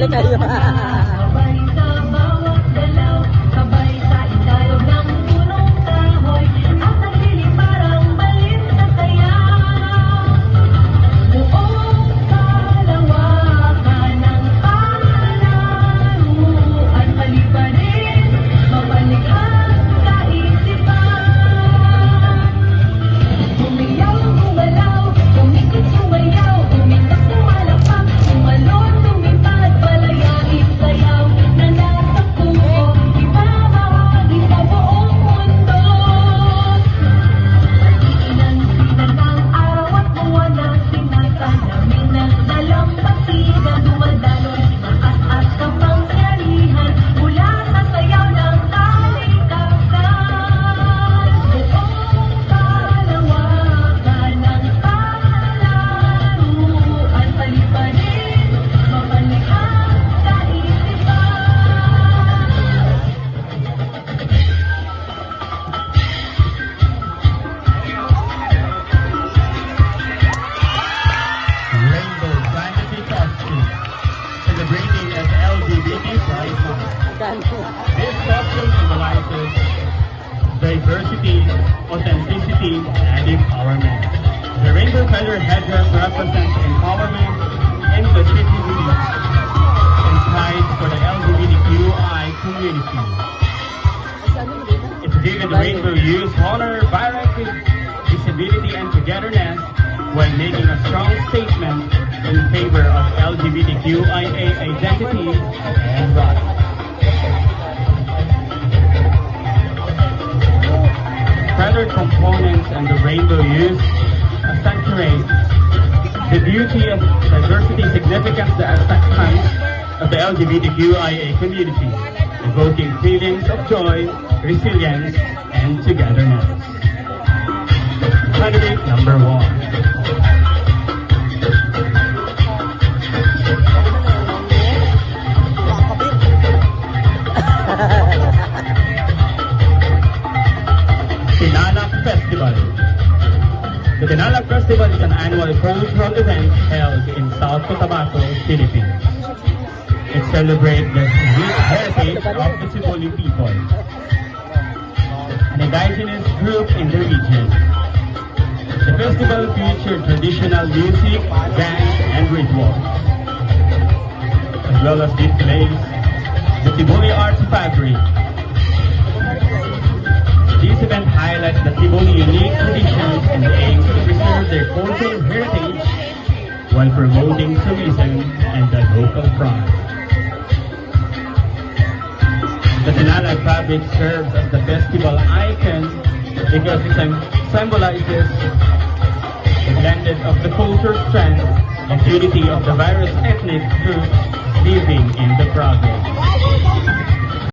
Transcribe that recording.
Sali kayo. Sabay sa bawat galaw, sabay sa ikalog ng punong kahoy, at naglili parang balin na saya. Buong kalawakan ng palaruan, paliparin, mabalik ang kaisipan. Umiyaw, gumalaw, umikot, sumayaw, umikas, umalapak, umalon, lumipad, palayain, sayaw, na nasa puso, ibabahagi sa buong mundo. Inansinan ng araw at buwan na sinasa namin ng dalampasigan, dumadaloy, lakas at kapangyarihan, mula sa sayaw ng kalikasan. Buong kalawakan ng palaruan, paliparin, mabalik ang kaisipan. Rainbow Fantasy Costume, celebrating as LGBT Pride Month. This costume symbolizes diversity, authenticity, and empowerment. The rainbow feather headdress represents empowerment, inclusivity, and pride for the LGBTQI community. Its vivid rainbow use honor variety, visibility, and togetherness while making a strong statement in favor of LGBTQIA identity and rights. Feathered components and the rainbow use accentuate the beauty of diversity, significance, the acceptance of the LGBTQIA community, evoking feelings of joy, resilience, and togetherness. Candidate number 1. Tinalak Festival. The Tinalak Festival is an annual cultural event held in South Cotabato, Philippines. It celebrates the rich heritage of the Siboli people, an indigenous group in the region. The festival features traditional music, dance, and rituals, as well as displays the Siboli arts fabric. This event highlights the Siboli unique traditions and aims to preserve their cultural heritage while promoting tourism and the local pride. The Tinalak fabric serves as the festival icon because it symbolizes the blended of the cultural strength and unity of the various ethnic groups living in the province.